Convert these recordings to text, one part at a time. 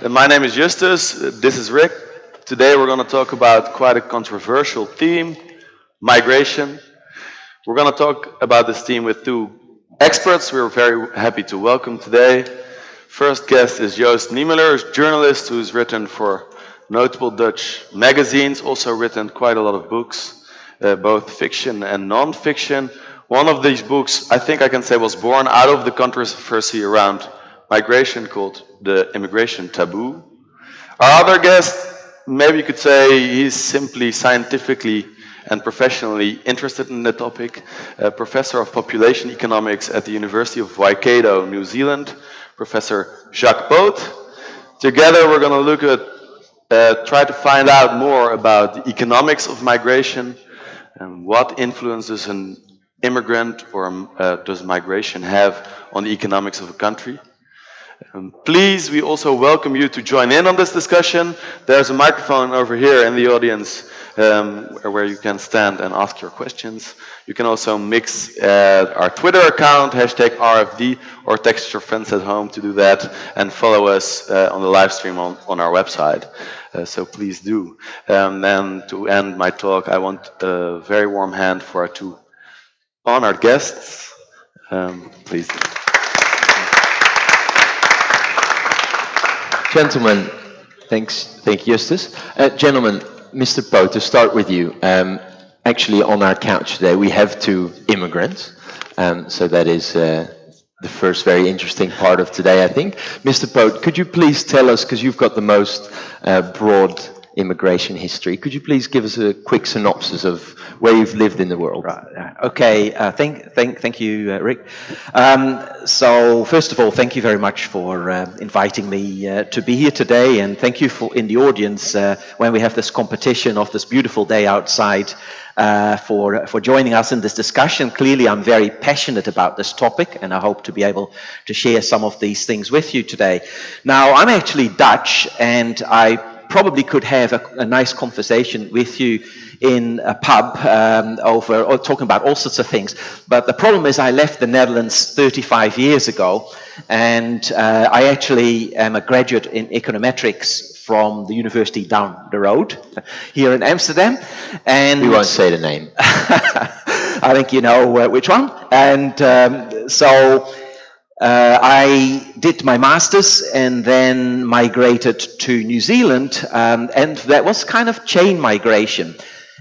My name is Justus. This is Rick. Today we're going to talk about quite a controversial theme, migration. We're going to talk about this theme with two experts we're very happy to welcome today. First guest is Joost Niemeller, a journalist who's written for notable Dutch magazines, also written quite a lot of books, both fiction and non-fiction. One of these books, I think I can say, was born out of the controversy around migration called The Immigration Taboo. Our other guest, maybe you could say he's simply scientifically and professionally interested in the topic, a professor of population economics at the University of Waikato, New Zealand, Professor Jacques Boot. Together we're going to look at, try to find out more about the economics of migration and what influences an immigrant or does migration have on the economics of a country. Please, we also welcome you to join in on this discussion. There's a microphone over here in the audience where you can stand and ask your questions. You can also mix our Twitter account, #RFD, or text your friends at home to do that, and follow us on the live stream on our website. So please do. And to end my talk, I want a very warm hand for our two honored guests. Please do. Gentlemen, thank you, Justus. Gentlemen, Mr. Boot, to start with you. Actually, on our couch today, we have two immigrants. So that is the first very interesting part of today, I think. Mr. Boot, could you please tell us, because you've got the most broad immigration history, could you please give us a quick synopsis of where you've lived in the world? Right. Okay. Thank you, Rick. So first of all, thank you very much for inviting me to be here today, and thank you for in the audience when we have this competition of this beautiful day outside for joining us in this discussion. Clearly, I'm very passionate about this topic, and I hope to be able to share some of these things with you today. Now, I'm actually Dutch, and I probably could have a nice conversation with you in a pub or talking about all sorts of things. But the problem is I left the Netherlands 35 years ago, and I actually am a graduate in econometrics from the university down the road here in Amsterdam. And we won't say the name. I think you know which one. And so I did my master's and then migrated to New Zealand, and that was kind of chain migration.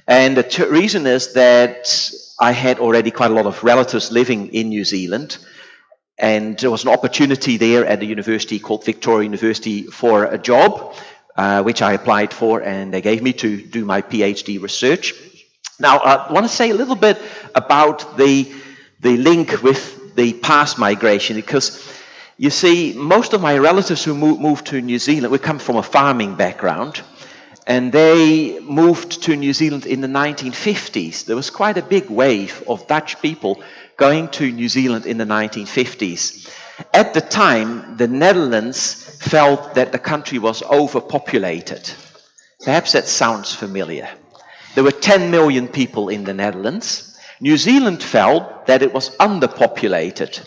And the reason is that I had already quite a lot of relatives living in New Zealand, and there was an opportunity there at a university called Victoria University for a job, which I applied for, and they gave me to do my PhD research. Now, I want to say a little bit about the link with the past migration, because you see, most of my relatives who moved to New Zealand, we come from a farming background, and they moved to New Zealand in the 1950s. There was quite a big wave of Dutch people going to New Zealand in the 1950s. At the time, the Netherlands felt that the country was overpopulated. Perhaps that sounds familiar. There were 10 million people in the Netherlands. New Zealand felt that it was underpopulated.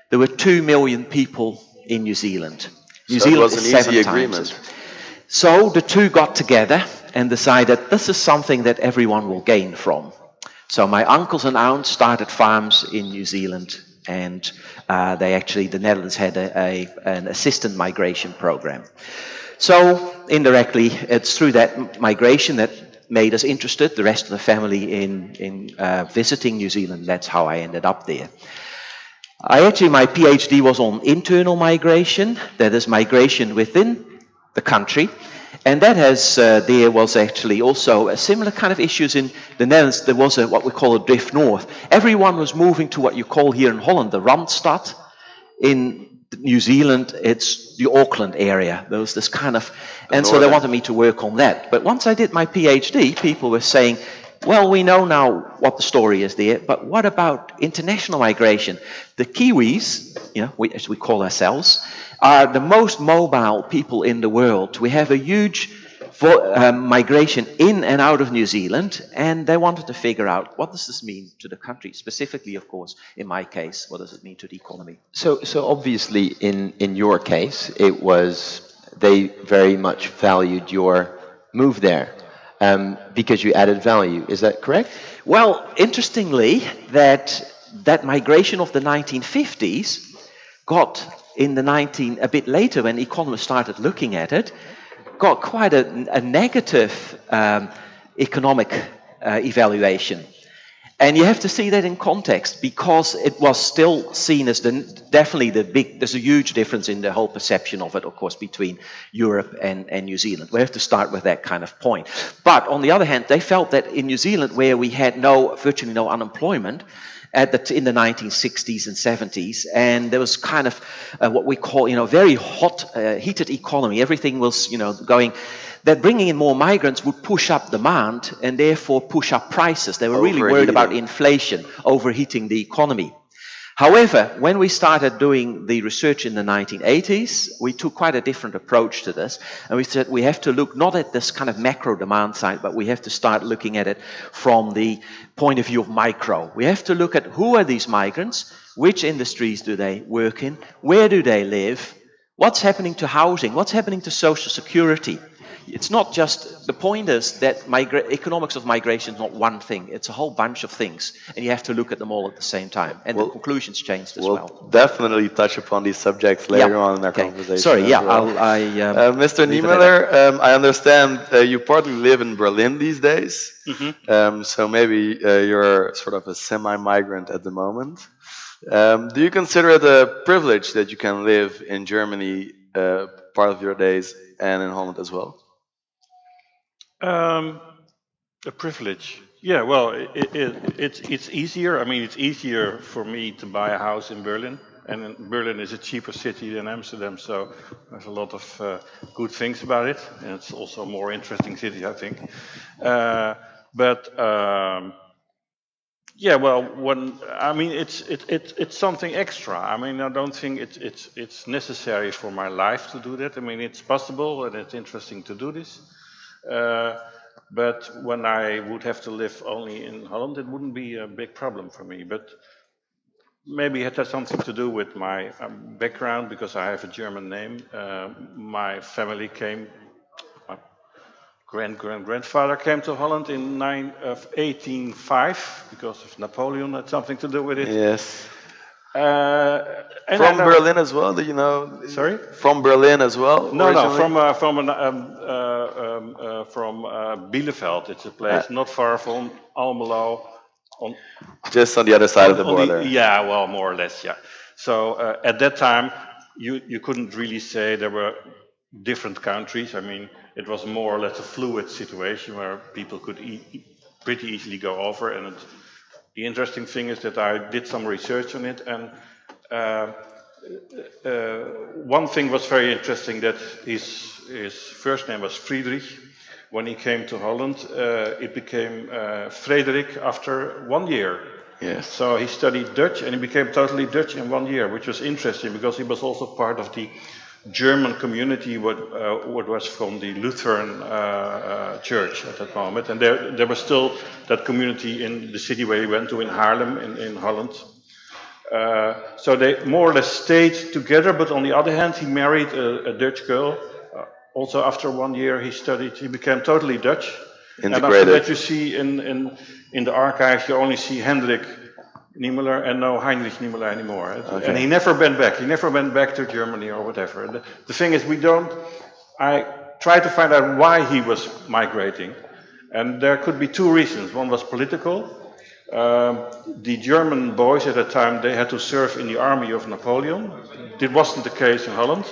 There were 2 million people in New Zealand. New Zealand it was is an 7 easy times. agreement. So the two got together and decided this is something that everyone will gain from. So my uncles and aunts started farms in New Zealand, and the Netherlands had an assistant migration program. So indirectly, it's through that migration that made us interested, the rest of the family, in visiting New Zealand. That's how I ended up there. My PhD was on internal migration, that is migration within the country, and that there was actually also a similar kind of issues in the Netherlands. There was what we call a drift north. Everyone was moving to what you call here in Holland the Randstad. In New Zealand, it's the Auckland area. There was this kind of, and so they wanted me to work on that. But once I did my PhD, people were saying, well, we know now what the story is there, but what about international migration? The Kiwis, as we call ourselves, are the most mobile people in the world. We have a huge migration in and out of New Zealand, and they wanted to figure out what does this mean to the country, specifically, of course, in my case, what does it mean to the economy? So obviously in your case, it was they very much valued your move there because you added value. Is that correct? Well, interestingly, that migration of the 1950s got a bit later when economists started looking at it, got quite a negative economic evaluation. And you have to see that in context, because it was still seen as definitely there's a huge difference in the whole perception of it, of course, between Europe and New Zealand. We have to start with that kind of point. But on the other hand, they felt that in New Zealand, where we had virtually no unemployment, in the 1960s and 70s, and there was kind of what we call, very hot, heated economy. Everything was, going. That bringing in more migrants would push up demand and therefore push up prices. They were really worried about inflation, overheating the economy. However, when we started doing the research in the 1980s, we took quite a different approach to this. And we said we have to look not at this kind of macro demand side, but we have to start looking at it from the point of view of micro. We have to look at who are these migrants, which industries do they work in, where do they live, what's happening to housing, what's happening to social security. It's not just, the point is that economics of migration is not one thing, it's a whole bunch of things, and you have to look at them all at the same time, and the conclusions changed as well. We'll definitely touch upon these subjects later on in our conversation. Sorry, Mr. Niemöller, I understand you partly live in Berlin these days, so maybe you're sort of a semi-migrant at the moment. Do you consider it a privilege that you can live in Germany part of your days and in Holland as well? A privilege. Yeah, well, it's easier. I mean, it's easier for me to buy a house in Berlin. And Berlin is a cheaper city than Amsterdam, so there's a lot of good things about it. And it's also a more interesting city, I think. Yeah, well, it's something extra. I mean, I don't think it's necessary for my life to do that. I mean, it's possible and it's interesting to do this. But when I would have to live only in Holland, it wouldn't be a big problem for me. But maybe it has something to do with my background, because I have a German name. My family came. Grandfather came to Holland in 1805 because of Napoleon, had something to do with it. Yes. And from Berlin as well, do you know? Sorry? From Berlin as well? No, from Bielefeld. It's a place not far from Almelo. Just on the other side of the border. Yeah, well, more or less, yeah. So at that time, you couldn't really say there were different countries. I mean, it was more or less a fluid situation where people could pretty easily go over. And the interesting thing is that I did some research on it, and one thing was very interesting, that his first name was Friedrich. When he came to Holland, it became Frederik after 1 year. Yes. So he studied Dutch and he became totally Dutch in 1 year, which was interesting because he was also part of the German community, what was from the Lutheran church at that moment. And there was still that community in the city where he went to, in Haarlem, in Holland. So they more or less stayed together, but on the other hand, he married a Dutch girl. Also after 1 year he became totally Dutch. Integrated. And after that you see in the archives, you only see Hendrik Niemöller and no Heinrich Niemöller anymore. Okay. And he never went back. He never went back to Germany or whatever. And the thing is, I tried to find out why he was migrating. And there could be two reasons. One was political. The German boys at that time, they had to serve in the army of Napoleon. It wasn't the case in Holland.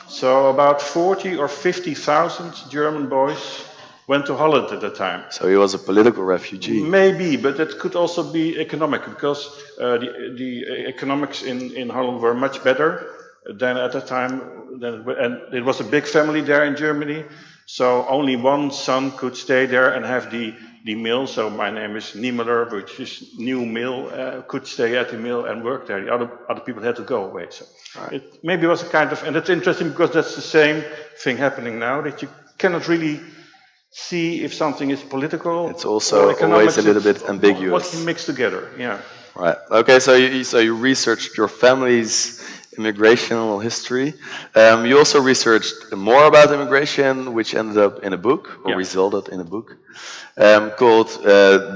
So about 40 or 50,000 German boys went to Holland at the time. So he was a political refugee. Maybe, but it could also be economic, because the economics in Holland were much better than at the time. And it was a big family there in Germany. So only one son could stay there and have the mill. So my name is Niemöller, which is new mill, could stay at the mill and work there. The other people had to go away. So right. Maybe it was a kind of, and it's interesting because that's the same thing happening now, that you cannot really see if something is political. It's also always a little bit ambiguous. What you mix together, yeah. Right. Okay. So you researched your family's immigrational history. You also researched more about immigration, which ended up in a book, or Yeah. resulted in a book, called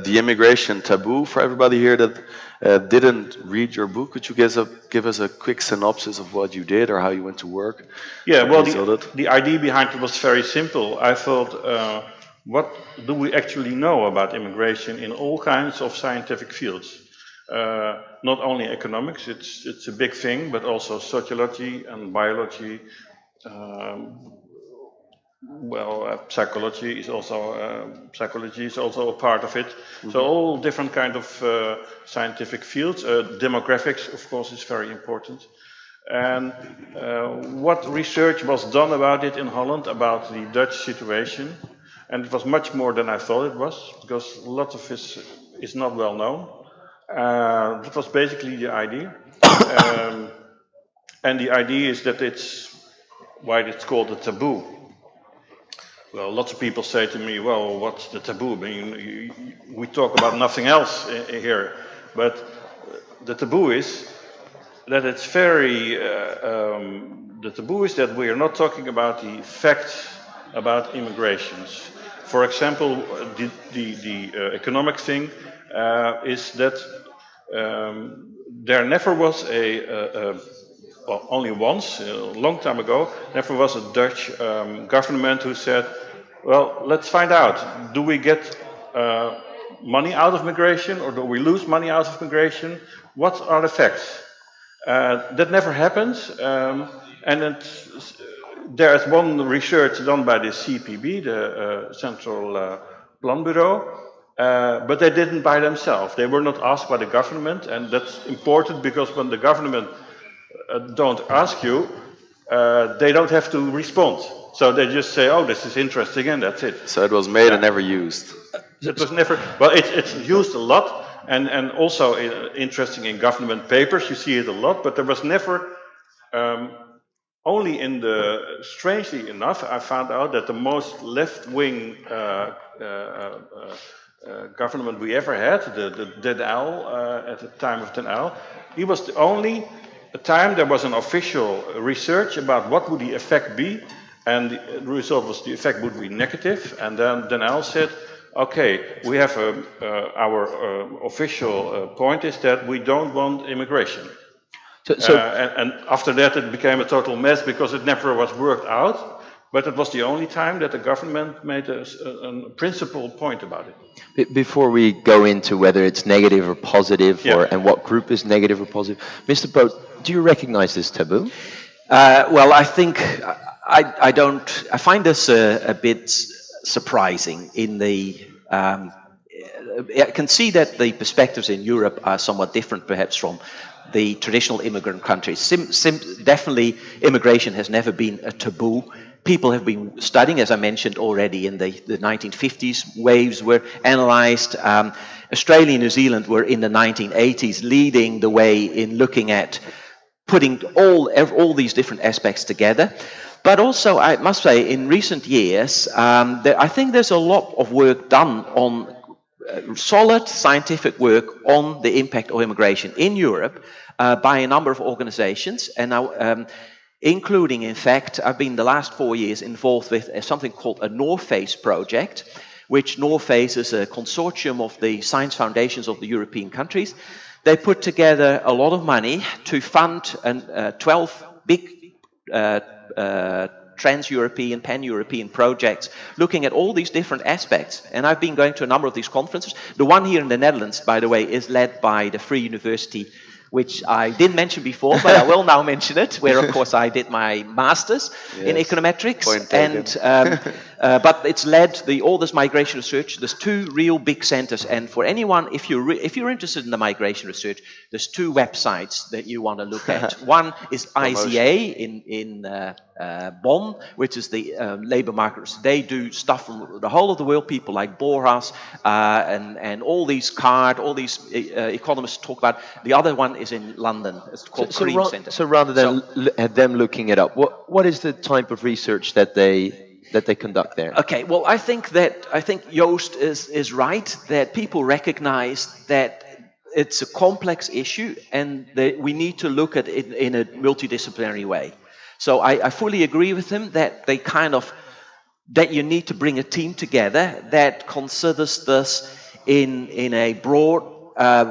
The Immigration Taboo. For everybody here that didn't read your book, could you give us a quick synopsis of what you did or how you went to work? Yeah, what well, resulted? the idea behind it was very simple. I thought, what do we actually know about immigration in all kinds of scientific fields? Not only economics, it's a big thing, but also sociology and biology. Psychology is also a part of it. So all different kind of scientific fields. Demographics, of course, is very important. And what research was done about it in Holland, about the Dutch situation, and it was much more than I thought it was, because a lot of this is not well known. That was basically the idea. And the idea is that it's why it's called a taboo. Well, lots of people say to me, well, what's the taboo? I mean, we talk about nothing else here. But the taboo is that it's the taboo is that we are not talking about the facts about immigrations. For example, the economic thing is that there never was well, only once, a long time ago, never was a Dutch government who said, well, let's find out, do we get money out of migration or do we lose money out of migration? What are the facts? That never happens, and there is one research done by the CPB, the Central Planbureau, but they didn't by themselves. They were not asked by the government, and that's important because when the government don't ask you, they don't have to respond. So they just say, oh, this is interesting, and that's it. So it was made and never used. It was never, well, it's used a lot, and also interesting in government papers, you see it a lot, but there was never, only in strangely enough, I found out that the most left-wing government we ever had, the Den Uyl, at the time of Den Uyl, he was the only time there was an official research about what would the effect be, and the result was the effect would be negative, and then Den Uyl said, okay, we have our official point is that we don't want immigration. And after that it became a total mess because it never was worked out. But it was the only time that the government made a principal point about it. Before we go into whether it's negative or positive, and what group is negative or positive, Mr. Poot, do you recognize this taboo? Well, I think I don't. I find this a bit surprising. I can see that the perspectives in Europe are somewhat different, perhaps, from the traditional immigrant countries. Definitely, immigration has never been a taboo. People have been studying, as I mentioned already, in the 1950s. Waves were analyzed. Australia and New Zealand were in the 1980s leading the way in looking at putting all these different aspects together. But also, I must say, in recent years, I think there's a lot of work done on solid scientific work on the impact of immigration in Europe by a number of organizations. And now, including, in fact, I've been the last 4 years involved with something called a Norface project, which Norface is a consortium of the science foundations of the European countries. They put together a lot of money to fund 12 big trans-European, pan-European projects looking at all these different aspects. And I've been going to a number of these conferences. The one here in the Netherlands, by the way, is led by the Free University, which I didn't mention before, but I will now mention it, where, of course, I did my master's in econometrics. But it's led all this migration research. There's 2 real big centers. And for anyone, if you're interested in the migration research, there's 2 websites that you want to look at. One is IZA in Bonn, which is the labor market. They do stuff from the whole of the world, people like Borjas and all these economists talk about. The other one is in London. It's called Cream Center. So rather than them looking it up, what is the type of research that they conduct there? Okay, well, I think Joost is right that people recognize that it's a complex issue, and we need to look at it in a multidisciplinary way. So I fully agree with him that that you need to bring a team together that considers this in a broad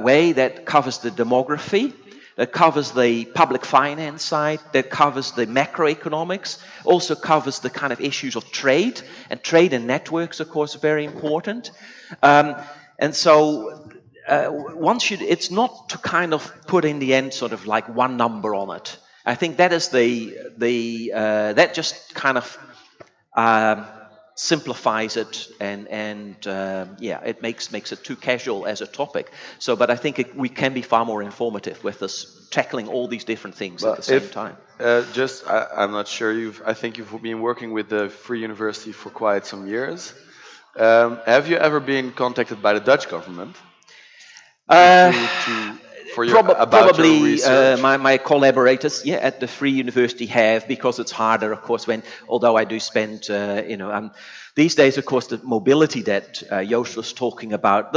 way that covers the demography, that covers the public finance side, that covers the macroeconomics, also covers the kind of issues of trade, and trade and networks, of course, are very important. And so it's not to kind of put in the end sort of like one number on it. I think that is that just kind of simplifies it, and it makes it too casual as a topic. So, but I think we can be far more informative with this, tackling all these different things at the same time. I'm not sure I think you've been working with the Free University for quite some years. Have you ever been contacted by the Dutch government about your research? My collaborators, at the Free University have, because it's harder, of course. Although I do spend, these days, of course, the mobility that Joost was talking about.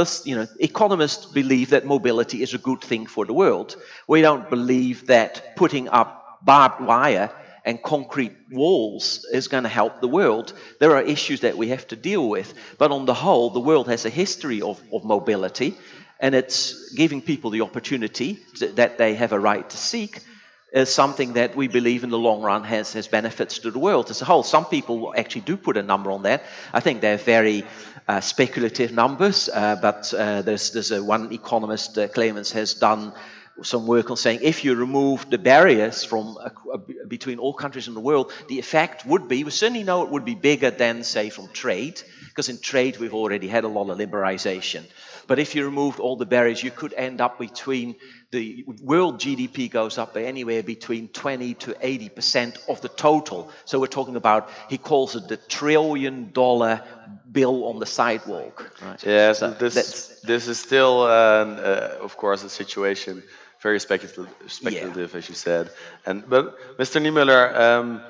Economists believe that mobility is a good thing for the world. We don't believe that putting up barbed wire and concrete walls is going to help the world. There are issues that we have to deal with, but on the whole, the world has a history of mobility. And it's giving people the opportunity that they have a right to seek is something that we believe in the long run has benefits to the world as a whole. Some people actually do put a number on that. I think they're very speculative numbers, but there's one economist, Clemens, has done some work on saying if you remove the barriers from between all countries in the world, the effect would be, we certainly know it would be bigger than, say, from trade, because in trade we've already had a lot of liberalization. But if you removed all the barriers, you could end up between the world GDP goes up by anywhere between 20 to 80% of the total. So we're talking about, he calls it the $1 trillion bill on the sidewalk. Right? Yes, So this is still, of course, a situation very speculative, as you said. But Mr. Niemöller,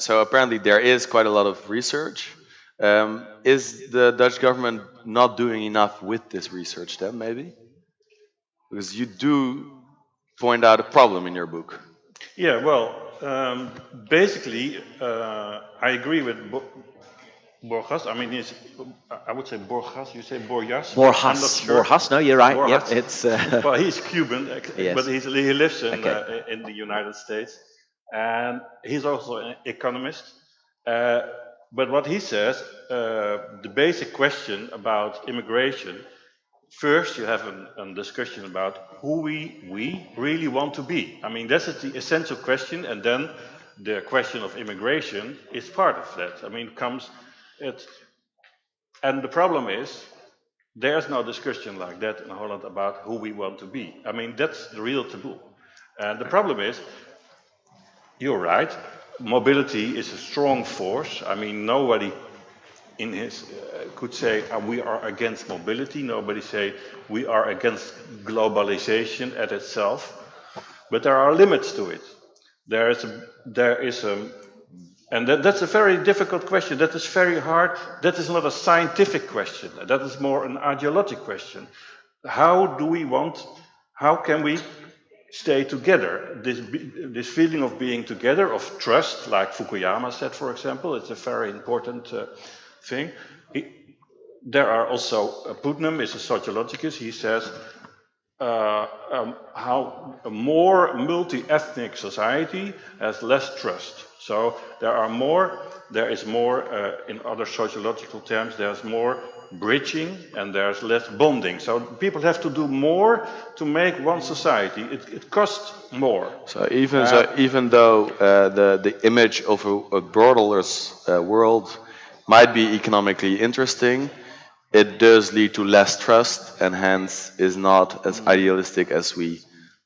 so apparently there is quite a lot of research. Is the Dutch government not doing enough with this research then, maybe? Because you do point out a problem in your book. Yeah, well, basically, I agree with Borjas. I mean, I would say Borjas. You say Borjas. Borjas. No, you're right. Borjas. Yep, it's. Well, he's Cuban, Yes. but he lives in the United States, and he's also an economist. But what he says, the basic question about immigration. First, you have a discussion about who we really want to be. I mean, that's the essential question, and then the question of immigration is part of that. I mean, and the problem is, there's no discussion like that in Holland about who we want to be. I mean, that's the real taboo. And the problem is, you're right, mobility is a strong force. I mean, nobody in his could say we are against mobility. Nobody say we are against globalization at itself. But there are limits to it. That's a very difficult question. That is very hard. That is not a scientific question. That is more an ideological question. How can we stay together? This feeling of being together, of trust, like Fukuyama said, for example, it's a very important thing. There are also, Putnam is a sociologist, he says, how a more multi-ethnic society has less trust. So there is more, in other sociological terms, there's more bridging and there's less bonding. So people have to do more to make one society. It costs more. So even though the image of a borderless world might be economically interesting, it does lead to less trust, and hence is not as idealistic as we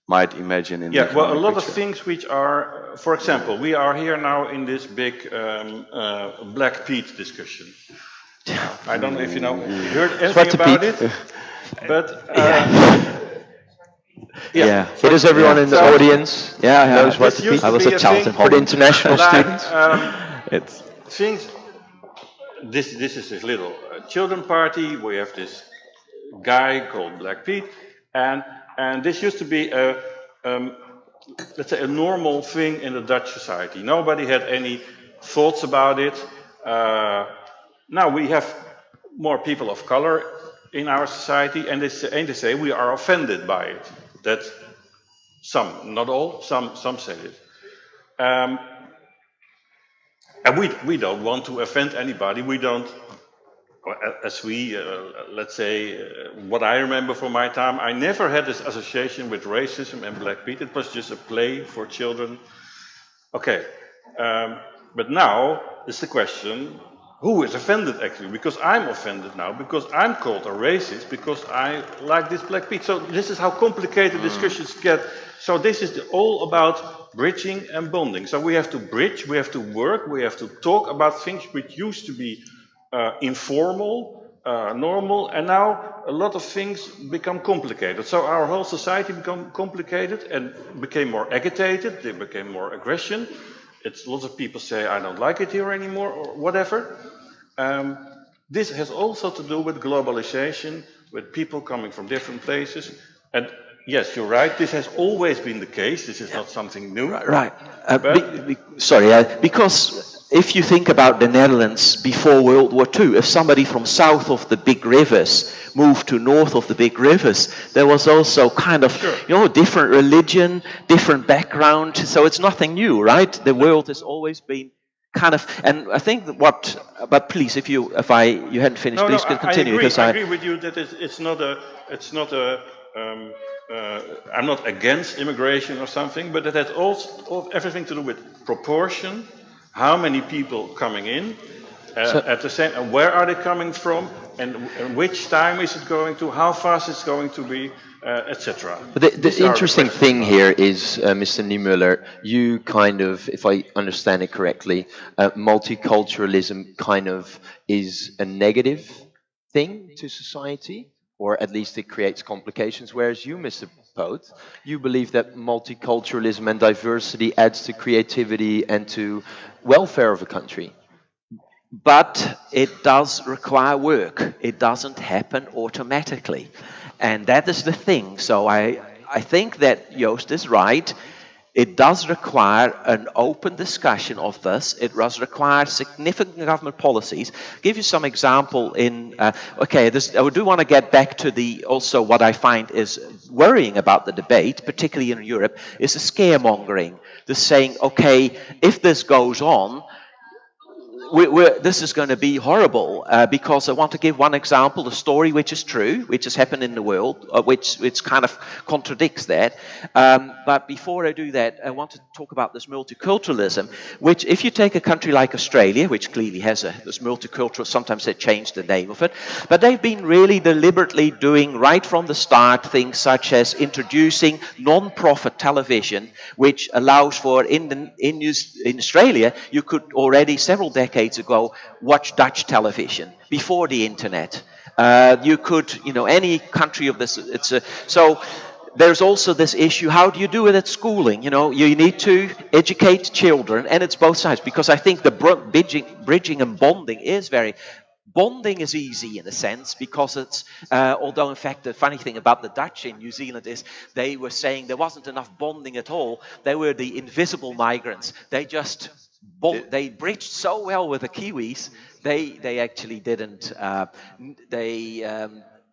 might imagine in the economic well, a lot picture. of things which are, for example, we are here now in this big Black Pete discussion. I don't know if you heard anything about it, but For those everyone in the audience knows what This used I to was be a a child thing for the international students. It's. things. This is this little children party. We have this guy called Black Pete, And this used to be let's say, a normal thing in the Dutch society. Nobody had any thoughts about it. Now we have more people of color in our society, and they say we are offended by it. That some, not all, some say it. And we don't want to offend anybody. We don't, as we, let's say, what I remember from my time, I never had this association with racism and Black Pete. It was just a play for children. Okay, but now is the question, who is offended actually? Because I'm offended now, because I'm called a racist, because I like this Black Pete. So this is how complicated discussions get. So this is all about bridging and bonding. So we have to bridge, we have to work, we have to talk about things which used to be informal, normal, and now a lot of things become complicated. So our whole society became complicated and became more agitated, there became more aggression. Lots of people say, I don't like it here anymore, or whatever. This has also to do with globalization, with people coming from different places. And yes, you're right, this has always been the case, this is not something new. Right. Because if you think about the Netherlands before World War II, if somebody from south of the big rivers moved to north of the big rivers, there was also kind of, different religion, different background. So it's nothing new, right? The world has always been kind of, and I think that but please, if you hadn't finished, please continue. I agree with you that I'm not against immigration or something, but it has also everything to do with proportion. How many people coming in at the same, and where are they coming from, and which time is it going to, how fast it's going to be, etc. But the interesting thing here is, Mr. Niemöller, you kind of, if I understand it correctly, multiculturalism kind of is a negative thing to society, or at least it creates complications, whereas you, Mr. Poot, you believe that multiculturalism and diversity adds to creativity and to welfare of a country. But it does require work. It doesn't happen automatically. And that is the thing. So I think that Joost is right. It does require an open discussion of this. It does require significant government policies. I'll give you some example I do want to get back to also what I find is worrying about the debate, particularly in Europe, is the scaremongering. The saying, okay, if this goes on, this is going to be horrible, because I want to give one example, a story which is true, which has happened in the world, which kind of contradicts that. But before I do that, I want to talk about this multiculturalism, which if you take a country like Australia, which clearly has this multicultural, sometimes they change the name of it, but they've been really deliberately doing right from the start things such as introducing non-profit television, which allows for, in Australia, you could already several decades ago watch Dutch television before the internet. You could, any country of this. So there's also this issue: how do you do it at schooling? You need to educate children, and it's both sides. Because I think the bridging and bonding is Bonding is easy in a sense because it's, although in fact the funny thing about the Dutch in New Zealand is they were saying there wasn't enough bonding at all. They were the invisible migrants. They just they bridged so well with the Kiwis. They actually didn't.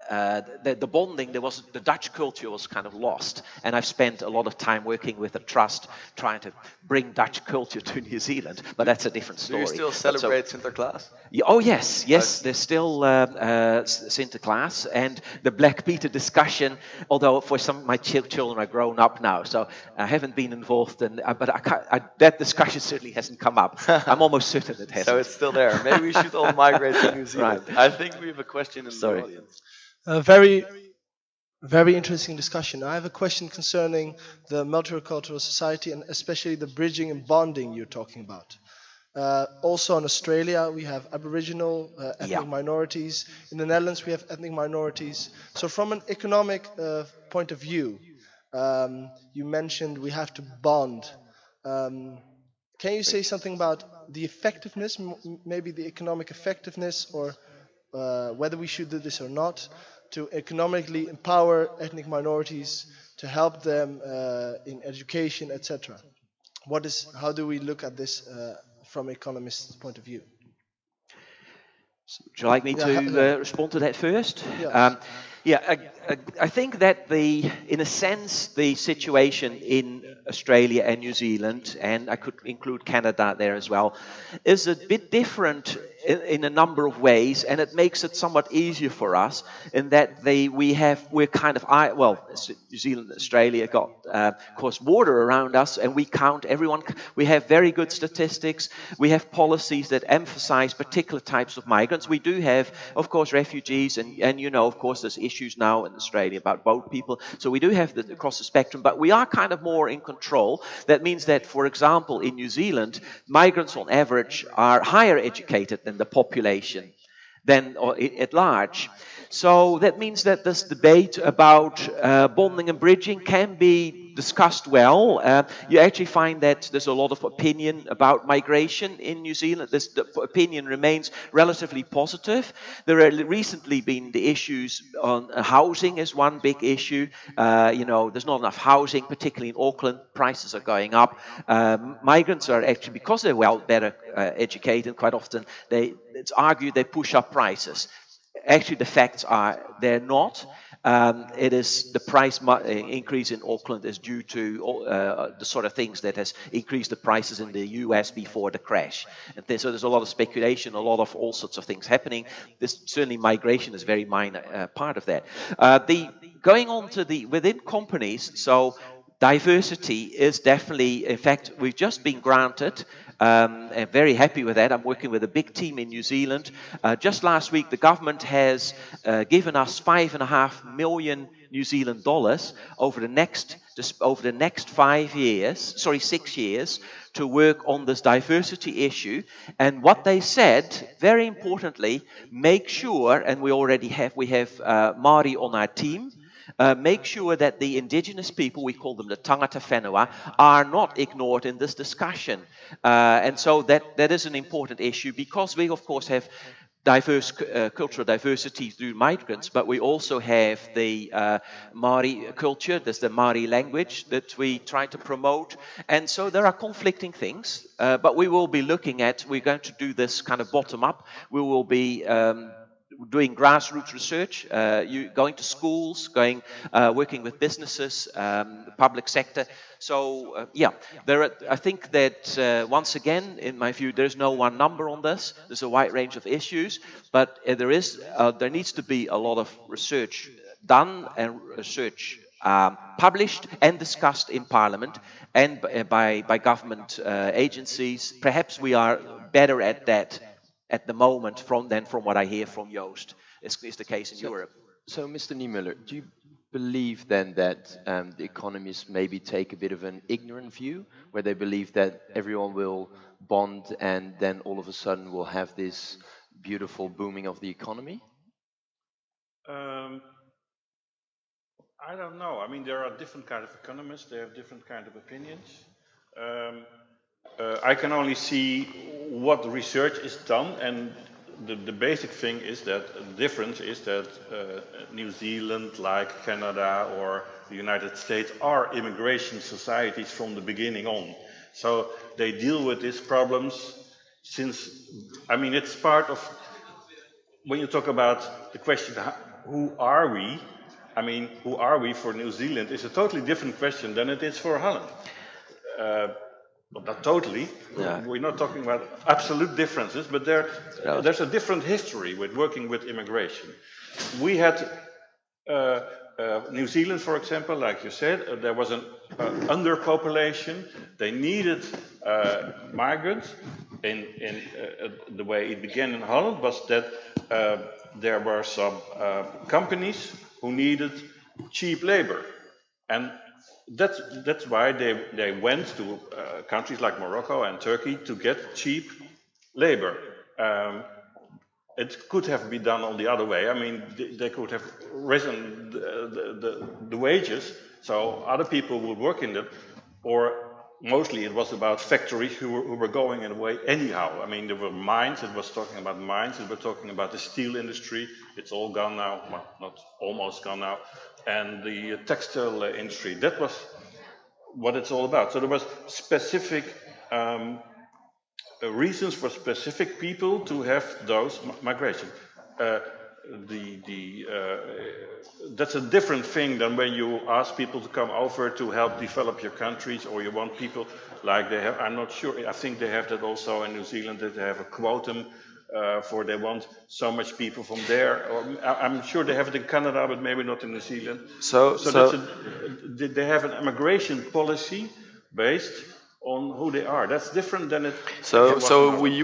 The bonding, the Dutch culture was kind of lost, and I've spent a lot of time working with the trust trying to bring Dutch culture to New Zealand, but that's a different story. Do you still celebrate Sinterklaas? Oh yes, there's still Sinterklaas, and the Black Peter discussion, although for some of my children are grown up now, so I haven't been involved in, but that discussion certainly hasn't come up. I'm almost certain it hasn't. So it's still there. Maybe we should all migrate to New Zealand. Right. I think we have a question in the audience. Very, very interesting discussion. I have a question concerning the multicultural society and especially the bridging and bonding you're talking about. Also in Australia, we have Aboriginal ethnic minorities. In the Netherlands, we have ethnic minorities. So from an economic point of view, you mentioned we have to bond. Can you say something about the effectiveness, maybe the economic effectiveness, or whether we should do this or not? to economically empower ethnic minorities, to help them in education, etc. How do we look at this from economist's point of view? Would you like me Yeah, to respond to that first? Yeah. I think that in a sense, the situation in Australia and New Zealand, and I could include Canada there as well, is a bit different in a number of ways, and it makes it somewhat easier for us in that we're kind of, New Zealand and Australia got, of course, water around us, and we count everyone. We have very good statistics. We have policies that emphasize particular types of migrants. We do have, of course, refugees, and of course, there's issues now in Australia about boat people. So we do have across the spectrum, but we are kind of more in control. That means that, for example, in New Zealand, migrants on average are higher educated than the population at large. So that means that this debate about bonding and bridging can be discussed well. You actually find that there's a lot of opinion about migration in New Zealand. The opinion remains relatively positive. There have recently been the issues on housing is one big issue. There's not enough housing, particularly in Auckland. Prices are going up. Migrants are actually, because they're better educated, quite often it's argued they push up prices. Actually, the facts are they're not. It is the price increase in Auckland is due to the sort of things that has increased the prices in the US before the crash. And so there's a lot of speculation, a lot of all sorts of things happening. Certainly migration is a very minor part of that. Going on to within companies, so diversity is definitely, in fact, we've just been granted. I'm very happy with that. I'm working with a big team in New Zealand. Just last week, the government has given us $5.5 million New Zealand dollars over the next 6 years, to work on this diversity issue. And what they said, very importantly, make sure, and we have Māori on our team. Make sure that the indigenous people, we call them the tangata whenua, are not ignored in this discussion. And so that is an important issue, because we, of course, have diverse cultural diversity through migrants, but we also have the Māori culture, there's the Māori language that we try to promote. And so there are conflicting things, but we're going to do this kind of bottom up. We will be doing grassroots research, going to schools, working with businesses, the public sector. So I think that once again, in my view, there's no one number on this. There's a wide range of issues, but there needs to be a lot of research done and research published and discussed in Parliament and by government agencies. Perhaps we are better at that at the moment from what I hear from Joost. Is the case in Europe. So, Mr. Niemöller, do you believe then that the economists maybe take a bit of an ignorant view, where they believe that everyone will bond and then all of a sudden we'll have this beautiful booming of the economy? I don't know. I mean, there are different kinds of economists. They have different kinds of opinions. I can only see what research is done, and the basic thing is that the difference is that New Zealand, like Canada or the United States, are immigration societies from the beginning on. So they deal with these problems it's part of, when you talk about the question, who are we? I mean, who are we for New Zealand is a totally different question than it is for Holland. Well, not totally. Yeah. We're not talking about absolute differences, but there's a different history with working with immigration. We had New Zealand, for example, like you said, there was an underpopulation. They needed migrants. In the way it began in Holland was that there were some companies who needed cheap labor, and that's why they went to countries like Morocco and Turkey to get cheap labor. It could have been done on the other way. I mean, they could have risen the wages, so other people would work in them, or mostly it was about factories who were going away anyhow. I mean, there were mines, it was talking about mines, it was talking about the steel industry, it's all gone now, well, not almost gone now, and the textile industry. That was what it's all about. So there was specific reasons for specific people to have those migration. That's a different thing than when you ask people to come over to help develop your countries, or you want people like they have. I'm not sure. I think they have that also in New Zealand, that they have a quotum for they want so much people from there. Or, I'm sure they have it in Canada, but maybe not in New Zealand. So they have an immigration policy based on who they are. That's different than it. So we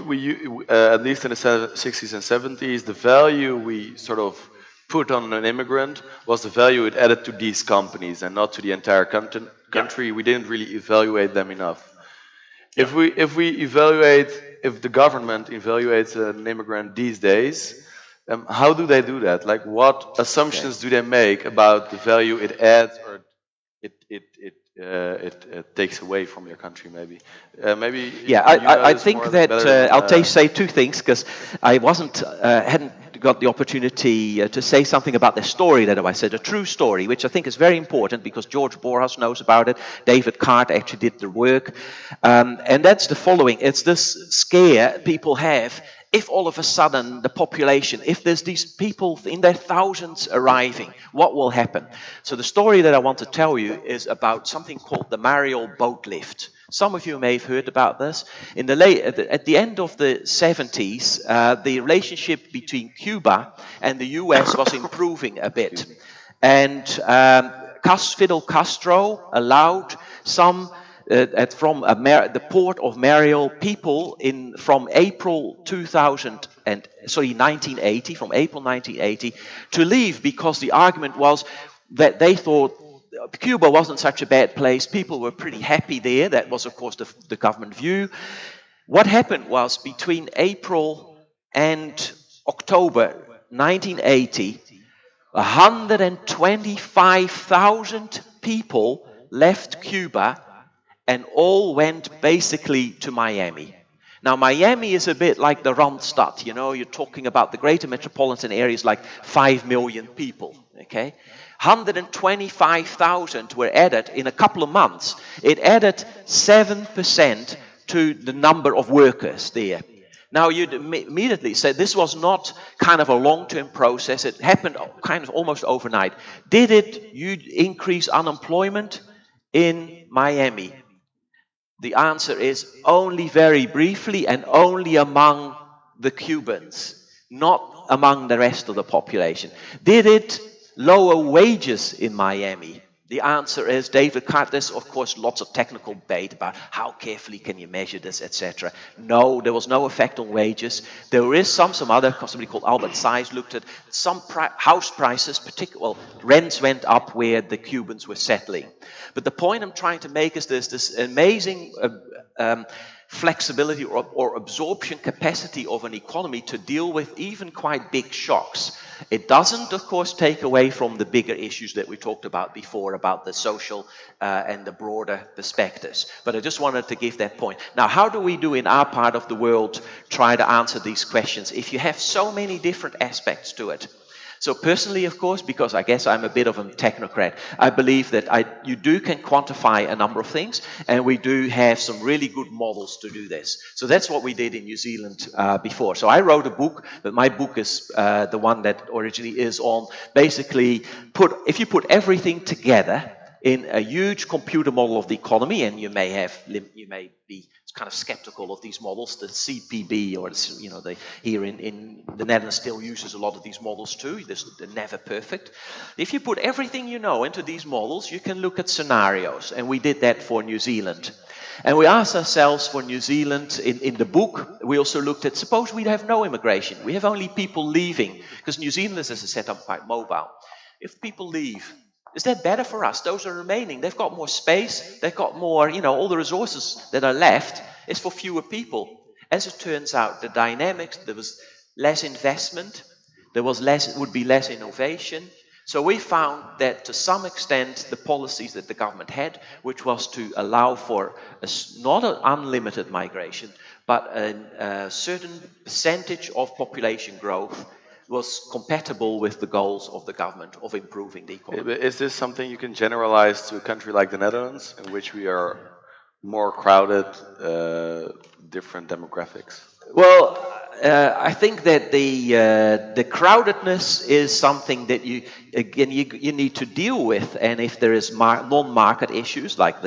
at least in the 60s and 70s, the value we sort of put on an immigrant was the value it added to these companies and not to the entire country. We didn't really evaluate them enough. If the government evaluates an immigrant these days, how do they do that? Like, what assumptions do they make about the value it adds or it takes away from your country? Maybe. I think that I'll say two things, because I hadn't got the opportunity to say something about the story that I said, a true story, which I think is very important because George Borjas knows about it. David Cart actually did the work. And that's the following. It's this scare people have if all of a sudden the population, if there's these people in their thousands arriving, what will happen? So the story that I want to tell you is about something called the Mariel boat lift. Some of you may have heard about this. At the end of the 70s, the relationship between Cuba and the US was improving a bit. And Fidel Castro allowed some from the port of Mariel people from April 1980 to leave, because the argument was that they thought Cuba wasn't such a bad place. People were pretty happy there. That was, of course, the government view. What happened was, between April and October 1980, 125,000 people left Cuba and all went basically to Miami. Now, Miami is a bit like the Randstad, you're talking about the greater metropolitan areas, like 5 million people, okay? 125,000 were added in a couple of months. It added 7% to the number of workers there. Now, you'd immediately say this was not kind of a long-term process. It happened kind of almost overnight. Did it increase unemployment in Miami? The answer is only very briefly and only among the Cubans, not among the rest of the population. Did it lower wages in Miami? The answer is, David Cart, there's of course lots of technical debate about how carefully can you measure this, etc. No, there was no effect on wages. There is somebody called Albert Saiz looked at some house prices, rents went up where the Cubans were settling. But the point I'm trying to make is this amazing flexibility or absorption capacity of an economy to deal with even quite big shocks. It doesn't, of course, take away from the bigger issues that we talked about before, about the social and the broader perspectives. But I just wanted to give that point. Now, how do we do in our part of the world try to answer these questions if you have so many different aspects to it? So personally, of course, because I guess I'm a bit of a technocrat, I believe that you can quantify a number of things, and we do have some really good models to do this. So that's what we did in New Zealand before. So I wrote a book, but my book is the one that originally is on basically if you put everything together in a huge computer model of the economy, and you may be kind of skeptical of these models. The CPB, or here in the Netherlands still uses a lot of these models too. They're never perfect. If you put everything you know into these models, you can look at scenarios, and we did that for New Zealand. And we asked ourselves for New Zealand, in the book, we also looked at, suppose we'd have no immigration. We have only people leaving, because New Zealand is, as I said, quite mobile. If people leave, is that better for us? Those are remaining. They've got more space. They've got more, all the resources that are left is for fewer people. As it turns out, the dynamics, there was less investment. Would be less innovation. So we found that to some extent the policies that the government had, which was to allow for not an unlimited migration, but a certain percentage of population growth, was compatible with the goals of the government of improving the economy. Is this something you can generalize to a country like the Netherlands, in which we are more crowded, different demographics? Well, I think that the crowdedness is something that you need to deal with, and if there is non-market issues like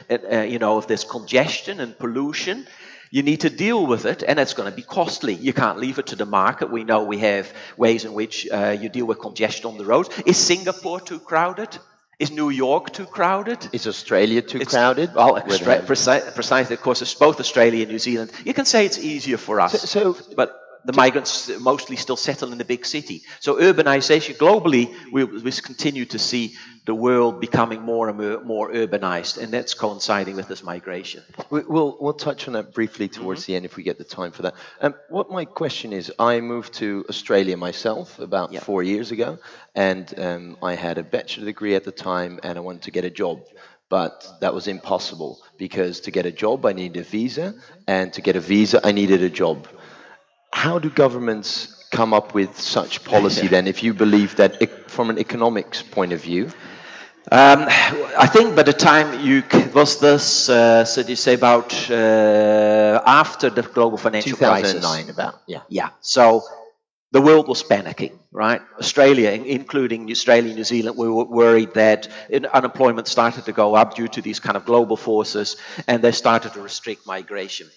if there's congestion and pollution, you need to deal with it, and it's going to be costly. You can't leave it to the market. We know we have ways in which you deal with congestion on the roads. Is Singapore too crowded? Is New York too crowded? Is Australia too crowded? Well, precisely, of course, it's both Australia and New Zealand. You can say it's easier for us, but the migrants mostly still settle in the big city. So urbanization, globally, we continue to see the world becoming more and more urbanized, and that's coinciding with this migration. We'll touch on that briefly towards the end if we get the time for that. What my question is, I moved to Australia myself about 4 years ago, and I had a bachelor degree at the time, and I wanted to get a job. But that was impossible, because to get a job I needed a visa, and to get a visa I needed a job. How do governments come up with such policy then, if you believe that from an economics point of view? I think by the time about after the global financial 2009 crisis. about, yeah. Yeah, so the world was panicking, right? Australia, including Australia and New Zealand, we were worried that unemployment started to go up due to these kind of global forces, and they started to restrict migration.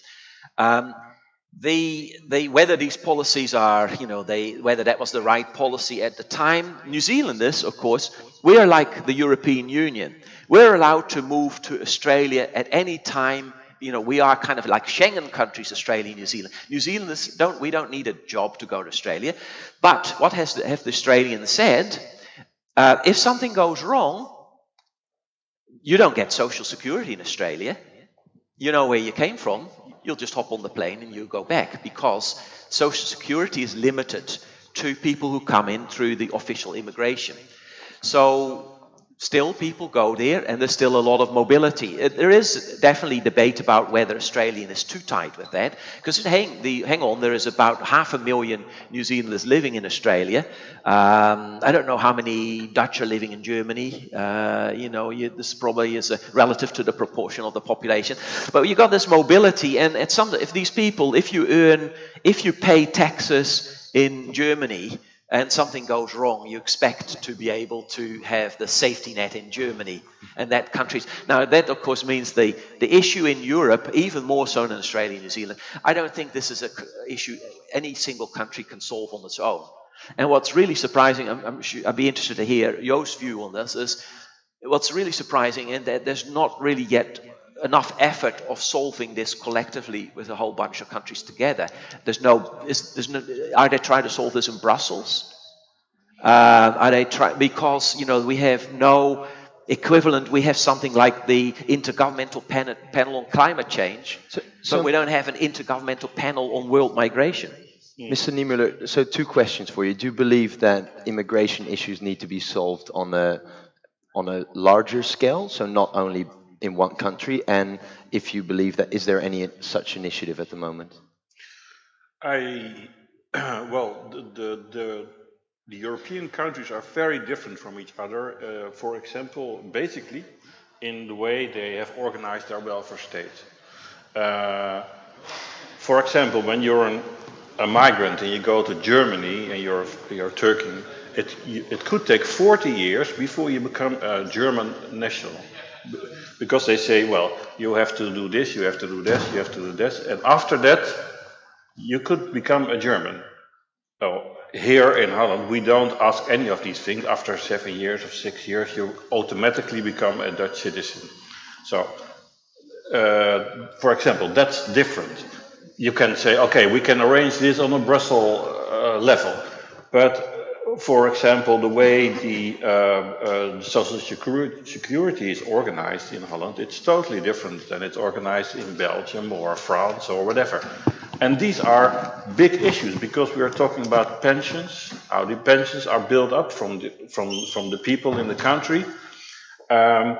Whether these policies are, whether that was the right policy at the time, New Zealanders, of course, we are like the European Union. We're allowed to move to Australia at any time. We are kind of like Schengen countries, Australia and New Zealand. New Zealanders we don't need a job to go to Australia. But what have the Australians said? If something goes wrong, you don't get Social Security in Australia. You know where you came from. You'll just hop on the plane and you go back, because Social Security is limited to people who come in through the official immigration. So still people go there, and there's still a lot of mobility. There is definitely debate about whether Australian is too tight with that, because hang on, there is about 500,000 New Zealanders living in Australia. I don't know how many Dutch are living in Germany. This probably is relative to the proportion of the population. But you got this mobility, and if you pay taxes in Germany, and something goes wrong, you expect to be able to have the safety net in Germany and that countries. Now, that, of course, means the issue in Europe, even more so than Australia and New Zealand, I don't think this is an issue any single country can solve on its own. And what's really surprising, I'd be interested to hear Joost's view on this, is what's really surprising in that there's not really yet enough effort of solving this collectively with a whole bunch of countries together. Are they trying to solve this in Brussels? Are they trying, because we have no equivalent. We have something like the Intergovernmental Panel on Climate Change, but we don't have an Intergovernmental Panel on World Migration. Mr. Niemöller, so 2 questions for you. Do you believe that immigration issues need to be solved on a larger scale, so not only in one country, and if you believe that, is there any such initiative at the moment? The European countries are very different from each other. For example, basically, in the way they have organized their welfare state. For example, when you're a migrant and you go to Germany and you're Turkey, it could take 40 years before you become a German national. Because they say, well, you have to do this, you have to do this, you have to do this, and after that, you could become a German. So here in Holland, we don't ask any of these things. After 7 years or 6 years, you automatically become a Dutch citizen. So, for example, that's different. You can say, okay, we can arrange this on a Brussels level, but for example, the way the Social Security is organized in Holland, it's totally different than it's organized in Belgium or France or whatever. And these are big issues because we are talking about pensions, how the pensions are built up from the people in the country. And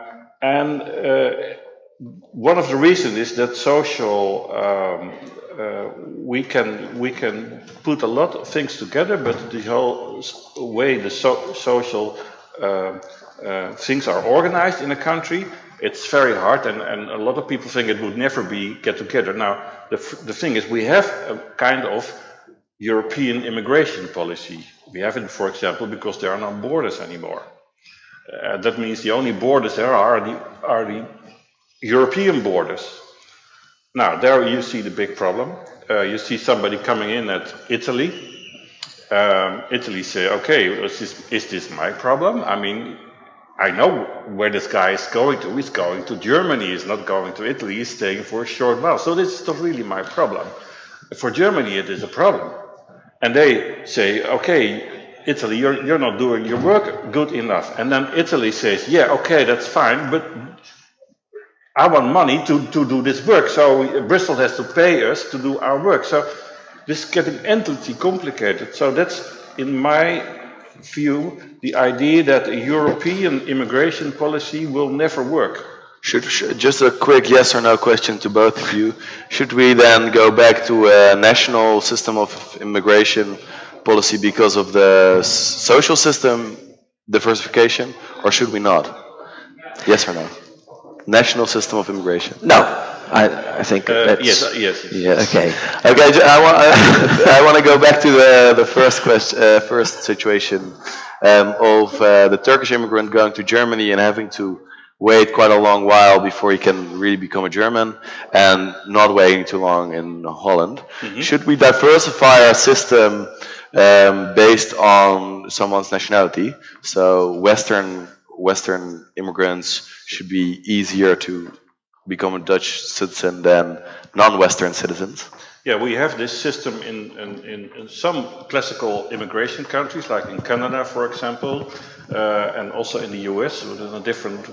one of the reasons is that we can put a lot of things together, but the whole way the social things are organized in a country, it's very hard, and a lot of people think it would never get together. Now, the thing is, we have a kind of European immigration policy. We have it, for example, because there are no borders anymore. That means the only borders there are the European borders. Now, there you see the big problem. You see somebody coming in at Italy. Italy say, okay, is this my problem? I mean, I know where this guy is going to. He's going to Germany. He's not going to Italy. He's staying for a short while. So this is not really my problem. For Germany, it is a problem. And they say, okay, Italy, you're not doing your work good enough. And then Italy says, yeah, okay, that's fine, but I want money to do this work. So Bristol has to pay us to do our work. So this is getting endlessly complicated. So that's, in my view, the idea that a European immigration policy will never work. Should just a quick yes or no question to both of you. Should we then go back to a national system of immigration policy because of the social system diversification, or should we not? Yes or no? National system of immigration. No, I think that's... Yes. Yeah, okay. Okay, I want to go back to the first situation of the Turkish immigrant going to Germany and having to wait quite a long while before he can really become a German, and not waiting too long in Holland. Mm-hmm. Should we diversify our system based on someone's nationality? So Western immigrants should be easier to become a Dutch citizen than non-Western citizens? Yeah, we have this system in some classical immigration countries, like in Canada, for example, and also in the US, but in a different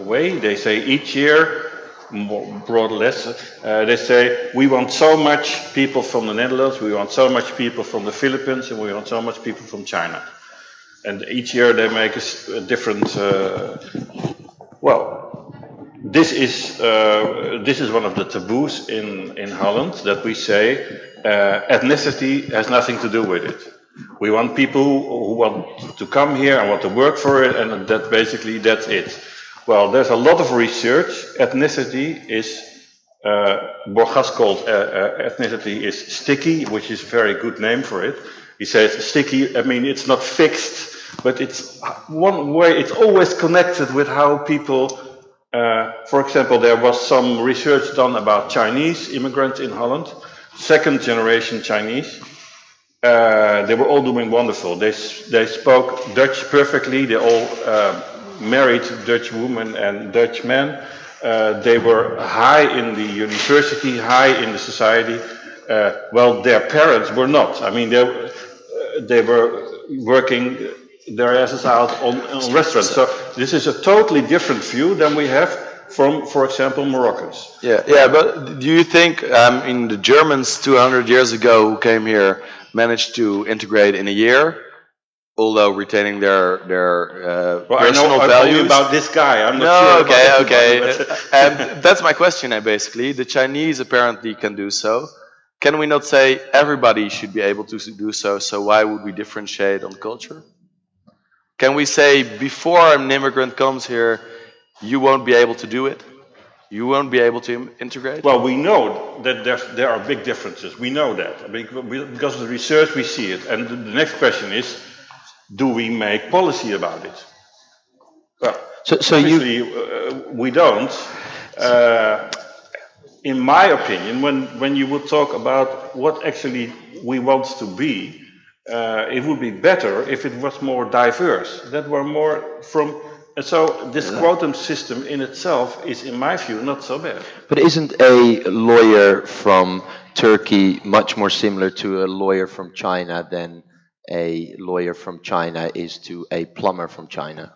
way. They say each year, more or less, they say we want so much people from the Netherlands, we want so much people from the Philippines, and we want so much people from China. And each year they make a different. This is one of the taboos in Holland, that we say ethnicity has nothing to do with it. We want people who want to come here and want to work for it, and that's it. Well, there's a lot of research. Ethnicity is, Borgas called ethnicity is sticky, which is a very good name for it. He says sticky, I mean, it's not fixed, but it's one way, it's always connected with how people, for example, there was some research done about Chinese immigrants in Holland, second generation Chinese. They were all doing wonderful. They spoke Dutch perfectly. They all married Dutch women and Dutch men. They were high in the university, high in the society. Well, their parents were not. I mean, they were working their asses out on restaurants. So this is a totally different view than we have from, for example, Moroccans. Yeah, but do you think the Germans 200 years ago who came here managed to integrate in a year, although retaining their personal values? I know about this guy. I'm not sure. Okay. And that's my question, basically. The Chinese apparently can do so. Can we not say everybody should be able to do so? So why would we differentiate on culture? Can we say before an immigrant comes here, you won't be able to do it? You won't be able to integrate? Well, we know that there are big differences. We know that. Because of the research, we see it. And the next question is, do we make policy about it? Well, we don't. In my opinion, when you would talk about what actually we want to be, it would be better if it was more diverse. That were more from. And so this quotum system in itself is, in my view, not so bad. But isn't a lawyer from Turkey much more similar to a lawyer from China than a lawyer from China is to a plumber from China?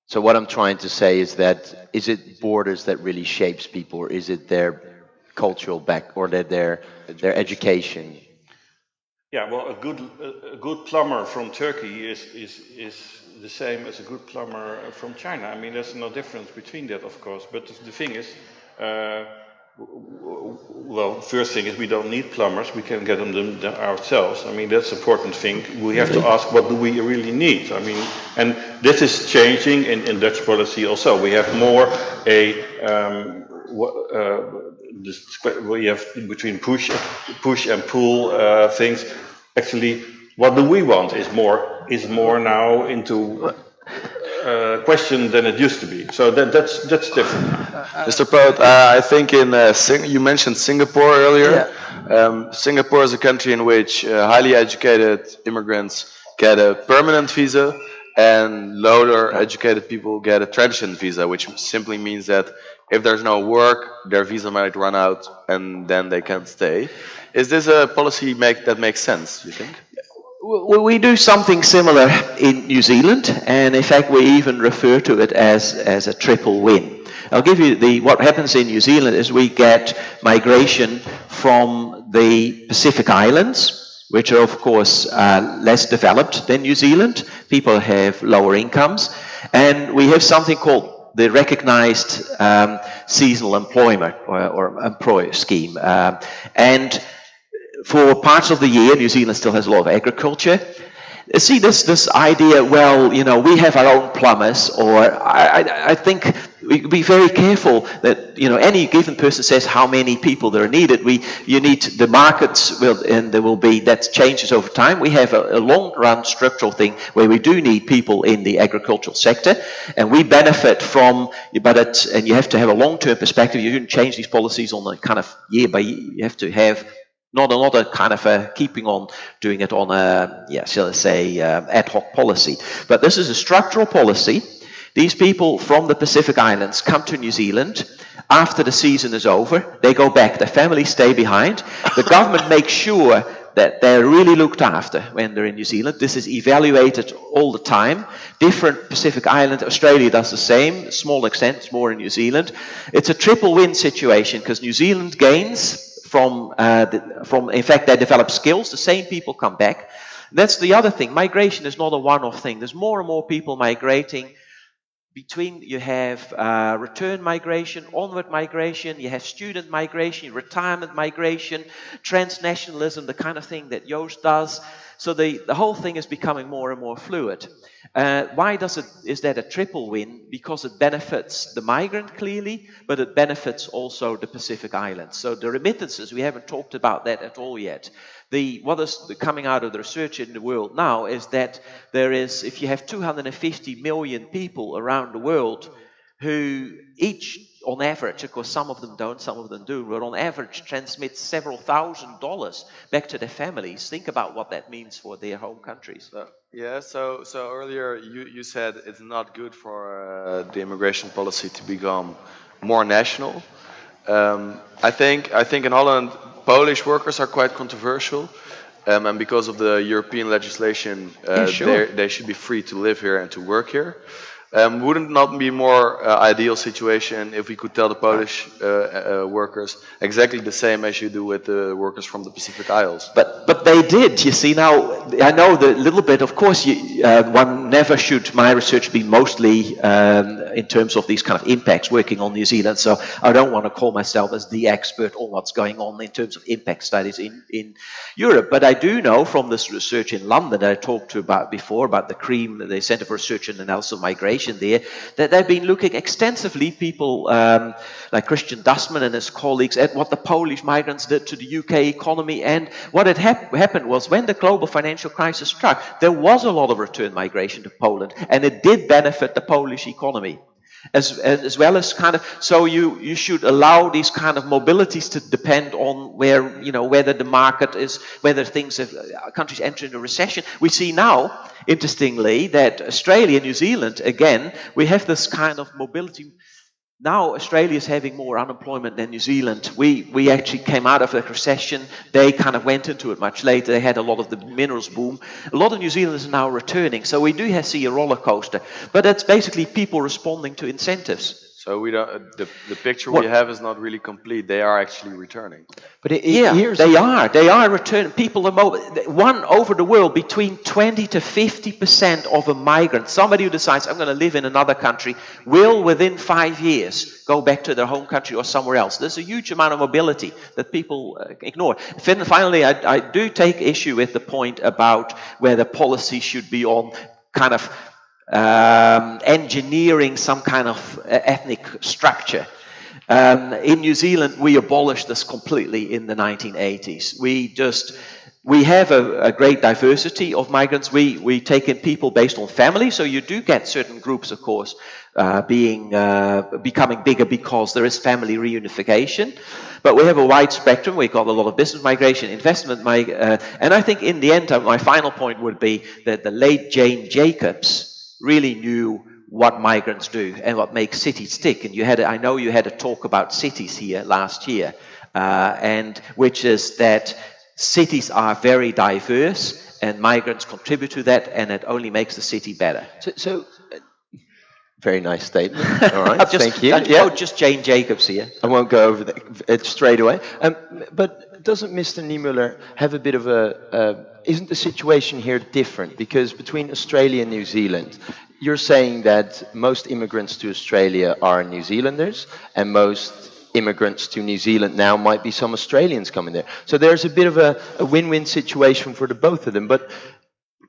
So what I'm trying to say is that, is it borders that really shapes people, or is it their cultural back or their education? Yeah, well, a good plumber from Turkey is the same as a good plumber from China. I mean, there's no difference between that, of course. But the thing is, well, first thing is we don't need plumbers. We can get them ourselves. I mean, that's the important thing. We have to ask, what do we really need? I mean, and this is changing in Dutch policy also. We have more we have between push and pull things. Actually, what do we want is more now into question than it used to be. So that's different. Mr. Poot, I think you mentioned Singapore earlier. Singapore is a country in which highly educated immigrants get a permanent visa and lower educated people get a transition visa, which simply means that if there's no work, their visa might run out and then they can't stay. Is this a policy that makes sense, you think? We do something similar in New Zealand, and in fact we even refer to it as a triple win. I'll give you what happens in New Zealand is we get migration from the Pacific Islands, which are of course less developed than New Zealand. People have lower incomes, and we have something called the recognized seasonal employment or employer scheme. And for parts of the year, New Zealand still has a lot of agriculture. See this idea, well, we have our own plumbers, or I think we be very careful that, any given person says how many people there are needed. You need the markets, and there will be, that changes over time. We have a long-run structural thing where we do need people in the agricultural sector, and we benefit from, and you have to have a long-term perspective. You shouldn't change these policies on a kind of year by year. You have to have not a kind of keeping on doing it on shall I say, ad hoc policy. But this is a structural policy. These people from the Pacific Islands come to New Zealand. After the season is over, they go back. Their families stay behind. The government makes sure that they're really looked after when they're in New Zealand. This is evaluated all the time. Different Pacific Islands. Australia does the same, small extent, it's more in New Zealand. It's a triple win situation because New Zealand gains from in fact, they develop skills. The same people come back. That's the other thing. Migration is not a one-off thing. There's more and more people migrating. You have return migration, onward migration, you have student migration, retirement migration, transnationalism, the kind of thing that Joost does. So the whole thing is becoming more and more fluid. Why is that a triple win? Because it benefits the migrant clearly, but it benefits also the Pacific Islands. So the remittances, we haven't talked about that at all yet. What is coming out of the research in the world now is that there is, if you have 250 million people around the world who each, on average, of course some of them don't, some of them do, but on average transmit several $1,000s back to their families. Think about what that means for their home countries. So earlier you said it's not good for the immigration policy to become more national. I think in Holland, Polish workers are quite controversial, and because of the European legislation, they should be free to live here and to work here. Wouldn't it not be more ideal situation if we could tell the Polish workers exactly the same as you do with the workers from the Pacific Isles? But they did. You see, now I know the little bit. Of course, one never should. My research be mostly in terms of these kind of impacts working on New Zealand. So I don't want to call myself as the expert on what's going on in terms of impact studies in Europe. But I do know from this research in London that I talked to about before about the CREAM, the Centre for Research and Analysis of Migration there, that they've been looking extensively, people like Christian Dustman and his colleagues, at what the Polish migrants did to the UK economy. And what had happened was when the global financial crisis struck, there was a lot of return migration to Poland, and it did benefit the Polish economy. As well as kind of, so you should allow these kind of mobilities to depend on where, whether the market is, whether countries enter into recession. We see now, interestingly, that Australia, New Zealand, again, we have this kind of mobility. Now Australia is having more unemployment than New Zealand. We actually came out of the recession. They kind of went into it much later. They had a lot of the minerals boom. A lot of New Zealanders are now returning. So we do see a roller coaster. But that's basically people responding to incentives. So we don't. The picture What- we have is not really complete. They are actually returning. But Yeah, here's they are. They are returning. People are one over the world, between 20 to 50% of a migrant, somebody who decides I'm going to live in another country, will within 5 years go back to their home country or somewhere else. There's a huge amount of mobility that people ignore. Finally, I do take issue with the point about where the policy should be on kind of engineering some kind of ethnic structure. In New Zealand, we abolished this completely in the 1980s. We have a great diversity of migrants. We take in people based on family, so you do get certain groups, of course, becoming bigger because there is family reunification. But we have a wide spectrum. We've got a lot of business migration, investment and I think in the end, my final point would be that the late Jane Jacobs really knew what migrants do and what makes cities tick. And I know you had a talk about cities here last year, and which is that cities are very diverse and migrants contribute to that, and it only makes the city better. so very nice statement. All right, thank you. Oh, just Jane Jacobs here. I won't go over it straight away. But doesn't Mr. Niemöller have a bit of isn't the situation here different? Because between Australia and New Zealand, you're saying that most immigrants to Australia are New Zealanders, and most immigrants to New Zealand now might be some Australians coming there. So there's a bit of a win-win situation for the both of them. But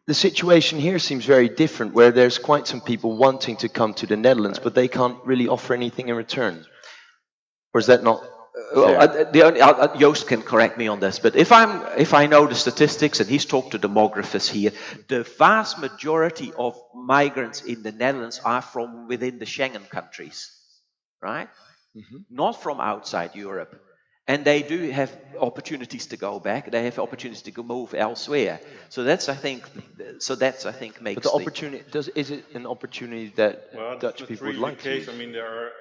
the situation here seems very different, where there's quite some people wanting to come to the Netherlands, but they can't really offer anything in return. Or is that not fair? Joost can correct me on this, but if I know the statistics, and he's talked to demographers here, the vast majority of migrants in the Netherlands are from within the Schengen countries, right? Mm-hmm. Not from outside Europe. And they do have opportunities to go back. They have opportunities to move elsewhere. So that's, I think, makes. But the opportunity is it an opportunity that Dutch that's people would really like the to case. use? I mean, there are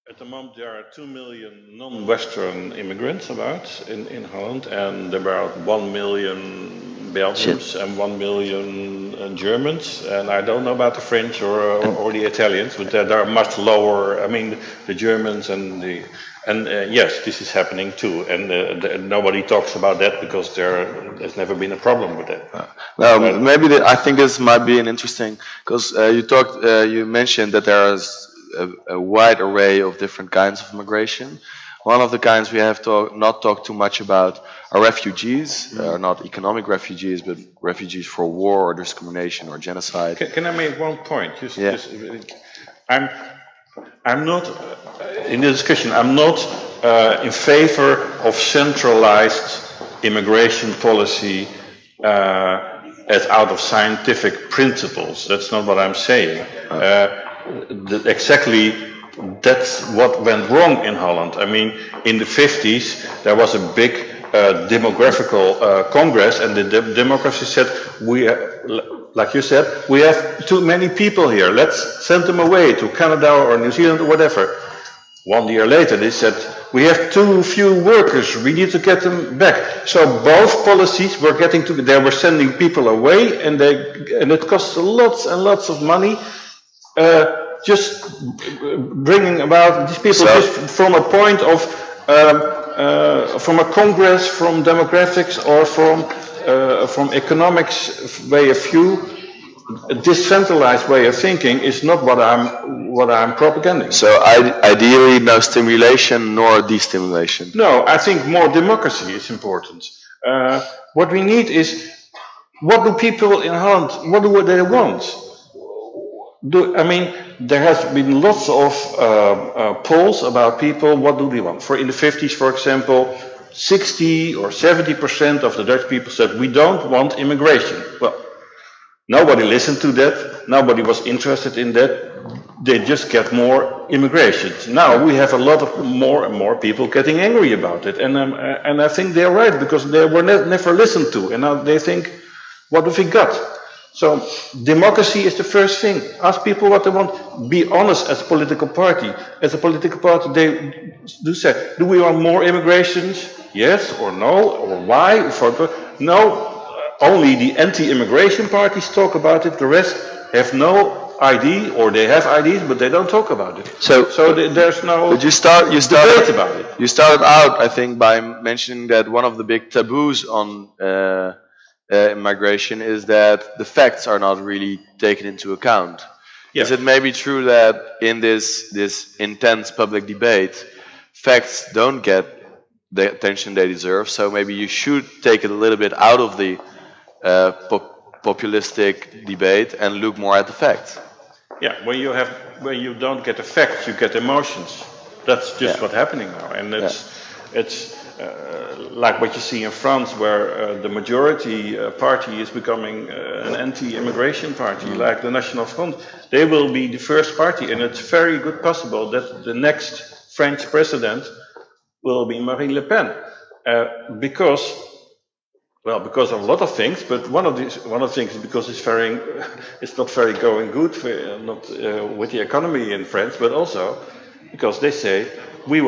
at the moment there are 2 million non-Western immigrants in Holland, and about 1 million Belgians and 1 million Germans. And I don't know about the French or the Italians, but they are much lower. I mean, the Germans and yes, this is happening too, and nobody talks about that because there's never been a problem with that. Well, maybe I think this might be an interesting, because you mentioned that there is a wide array of different kinds of migration. One of the kinds we have not talked too much about are refugees, not economic refugees, but refugees for war or discrimination or genocide. Can I make one point? I'm not in the discussion. I'm not in favor of centralized immigration policy as out of scientific principles. That's not what I'm saying. Exactly, that's what went wrong in Holland. I mean, in the 50s there was a big demographical congress, and the democracy said, like you said, we have too many people here, let's send them away to Canada or New Zealand or whatever. 1 year later they said, we have too few workers, we need to get them back. So both policies were they were sending people away, and it cost lots and lots of money, just bringing about these people just from a point of from a congress, from demographics, or from economics way of view. A decentralized way of thinking is not what I'm propaganding. So ideally, no stimulation nor destimulation. No, I think more democracy is important. What we need is, what do people in Holland, what do they want? There has been lots of polls about people, what do they want? In the 50s, for example, 60 or 70% of the Dutch people said, we don't want immigration. Well, nobody listened to that, nobody was interested in that, they just get more immigration. Now we have a lot of more and more people getting angry about it, and I think they're right, because they were never listened to, and now they think, what have we got? So democracy is the first thing. Ask people what they want. Be honest as a political party. As a political party, they do say, do we want more immigrations? Yes or no, or why? No, only the anti-immigration parties talk about it. The rest have no ID, or they have IDs, but they don't talk about it. So There's no But you debate started about it. You started out, I think, by mentioning that one of the big taboos on immigration is that the facts are not really taken into account. Yeah. Is it maybe true that in this intense public debate, facts don't get the attention they deserve? So maybe you should take it a little bit out of the populistic debate and look more at the facts. Yeah, when you don't get the facts, you get emotions. That's just what's happening now, and it's like what you see in France, where the majority party is becoming an anti-immigration party, like the National Front. They will be the first party, and it's very good possible that the next French president will be Marine Le Pen, because of a lot of things. But one of the things is because it's not very going good with the economy in France, but also because they say we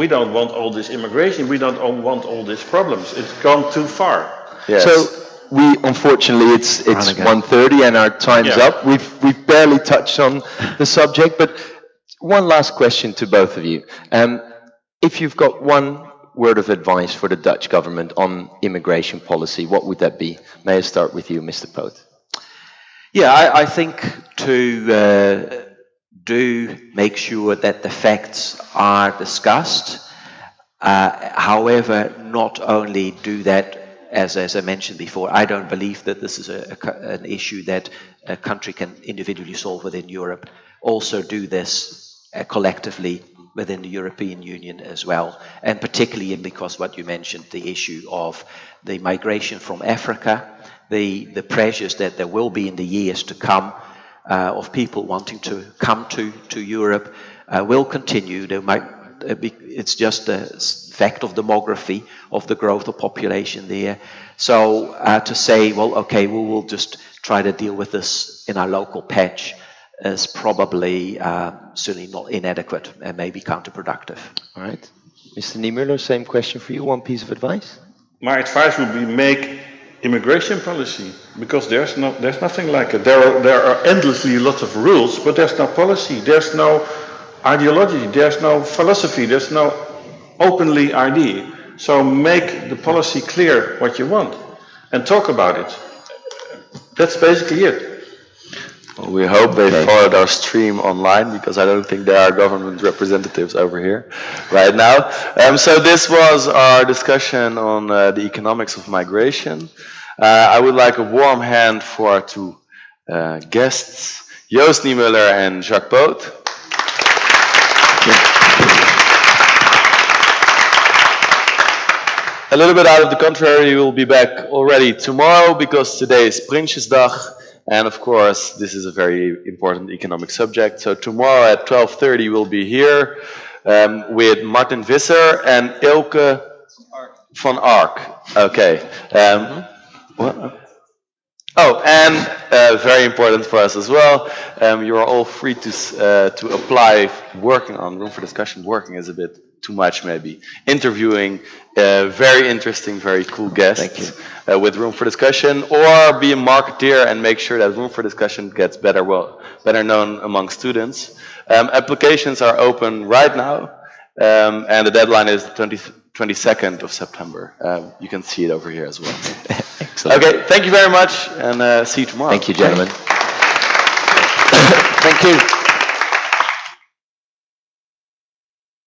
don't want all this immigration, we don't want all these problems. It's gone too far. Yes. So unfortunately, it's 1:30 and our time's Yeah. up. We've barely touched on the subject, but one last question to both of you. If you've got one word of advice for the Dutch government on immigration policy, what would that be? May I start with you, Mr. Poot? Yeah, I think to do make sure that the facts are discussed. However, not only do that, as I mentioned before, I don't believe that this is an issue that a country can individually solve within Europe. Also do this collectively within the European Union as well, and particularly because what you mentioned, the issue of the migration from Africa, the pressures that there will be in the years to come of people wanting to come to Europe will continue. It's just a fact of demography, of the growth of population there. So to say, well, okay, we will just try to deal with this in our local patch is probably certainly not inadequate and maybe counterproductive. All right. Mr. Niemöller, same question for you. One piece of advice? My advice would be make immigration policy, because there's nothing like it. There are endlessly lots of rules, but there's no policy, there's no ideology, there's no philosophy, there's no openly ID. So make the policy clear what you want and talk about it. That's basically it. Well, we hope they followed our stream online, because I don't think there are government representatives over here right now. So this was our discussion on the economics of migration. I would like a warm hand for our two guests, Joost Niemöller and Jacques Poot. A little bit out of the contrary, we will be back already tomorrow, because today is Prinsjesdag. And of course, this is a very important economic subject. So tomorrow at 12:30 we'll be here with Martin Visser and Ilke van Ark. Okay. What? Oh, and very important for us as well, you are all free to apply working on Room for Discussion. Working is a bit too much, maybe. Interviewing very interesting, very cool guests with Room for Discussion, or be a marketeer and make sure that Room for Discussion gets better known among students. Applications are open right now, and the deadline is the 22nd of September. You can see it over here as well. Excellent. Okay, thank you very much, and see you tomorrow. Thank you, gentlemen. Thank you.